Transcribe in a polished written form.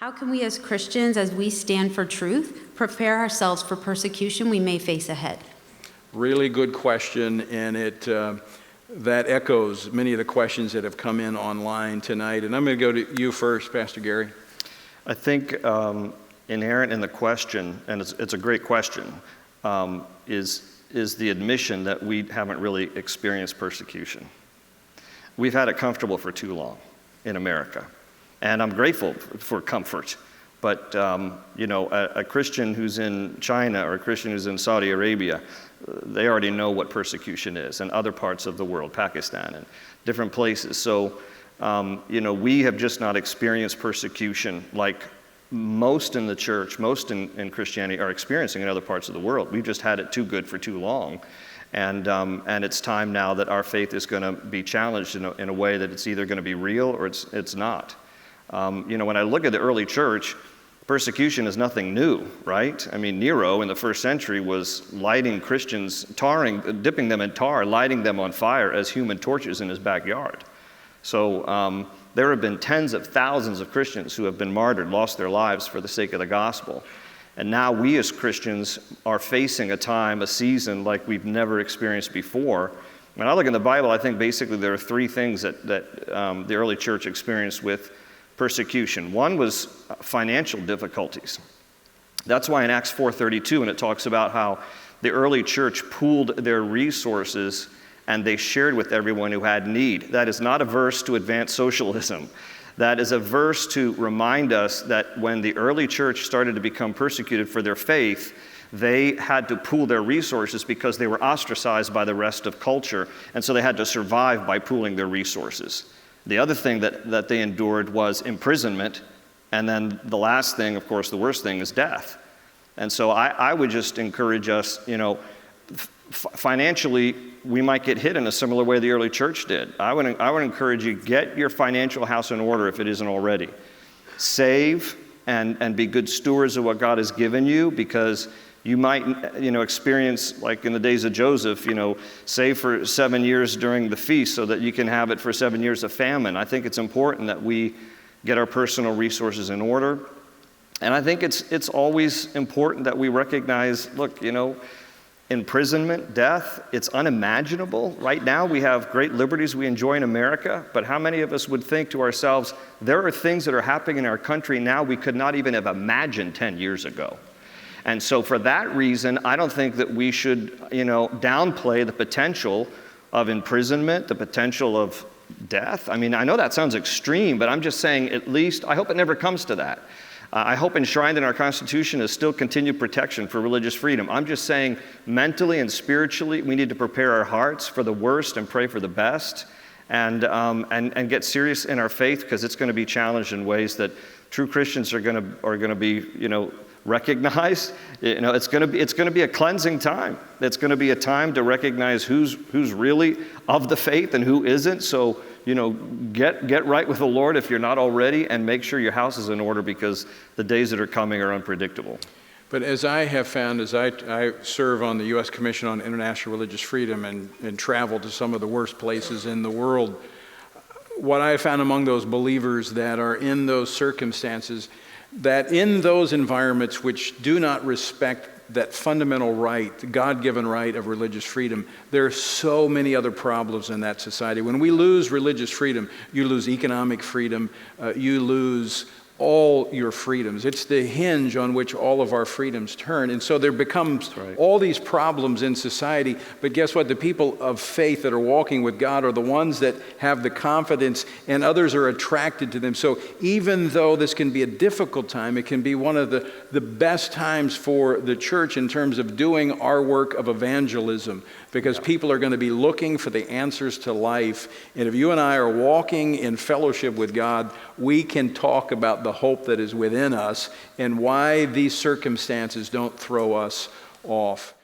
How can we as Christians, as we stand for truth, prepare ourselves for persecution we may face ahead? Really good question, and that echoes many of the questions that have come in online tonight. And I'm going to go to you first, Pastor Gary. I think inherent in the question, and it's a great question, is the admission that we haven't really experienced persecution. We've had it comfortable for too long in America, and I'm grateful for comfort. But a Christian who's in China or a Christian who's in Saudi Arabia, they already know what persecution is, and other parts of the world, Pakistan and different places. So, we have just not experienced persecution like most in the church, most in Christianity are experiencing in other parts of the world. We've just had it too good for too long. And it's time now that our faith is going to be challenged in a way that it's either going to be real or it's not. When I look at the early church, persecution is nothing new, right? I mean, Nero in the first century was lighting Christians, dipping them in tar, lighting them on fire as human torches in his backyard. So there have been tens of thousands of Christians who have been martyred, lost their lives for the sake of the gospel. And now we as Christians are facing a season like we've never experienced before. When I look in the Bible, I think basically there are three things that the early church experienced with persecution. One was financial difficulties. That's why in Acts 4:32, when it talks about how the early church pooled their resources and they shared with everyone who had need. That is not a verse to advance socialism. That is a verse to remind us that when the early church started to become persecuted for their faith, they had to pool their resources because they were ostracized by the rest of culture, and so they had to survive by pooling their resources. The other thing that they endured was imprisonment, and then the last thing, of course, the worst thing is death. And so I would just encourage us, financially, we might get hit in a similar way the early church did. I would encourage you, get your financial house in order if it isn't already. Save and be good stewards of what God has given you, because you might, experience, like in the days of Joseph, save for 7 years during the feast so that you can have it for 7 years of famine. I think it's important that we get our personal resources in order. And I think it's always important that we recognize, look, imprisonment, death, it's unimaginable. Right now we have great liberties we enjoy in America, but how many of us would think to ourselves, there are things that are happening in our country now we could not even have imagined 10 years ago. And so for that reason, I don't think that we should, downplay the potential of imprisonment, the potential of death. I mean, I know that sounds extreme, but I'm just saying, at least, I hope it never comes to that. I hope enshrined in our Constitution is still continued protection for religious freedom. I'm just saying, mentally and spiritually, we need to prepare our hearts for the worst and pray for the best, and get serious in our faith, because it's going to be challenged in ways that true Christians are going to be, recognized. It's going to be a cleansing time. It's going to be a time to recognize who's really of the faith and who isn't. So, get right with the Lord if you're not already, and make sure your house is in order, because the days that are coming are unpredictable. But as I have found, as I serve on the U.S. Commission on International Religious Freedom and travel to some of the worst places in the world, what I have found among those believers that are in those circumstances, that in those environments which do not respect that fundamental right, God-given right of religious freedom, there are so many other problems in that society. When we lose religious freedom, you lose economic freedom, you lose all your freedoms. It's the hinge on which all of our freedoms turn. And so there becomes all these problems in society. But guess what? The people of faith that are walking with God are the ones that have the confidence, and others are attracted to them. So even though this can be a difficult time, it can be one of the best times for the church in terms of doing our work of evangelism, because people are going to be looking for the answers to life. And if you and I are walking in fellowship with God, we can talk about the hope that is within us and why these circumstances don't throw us off.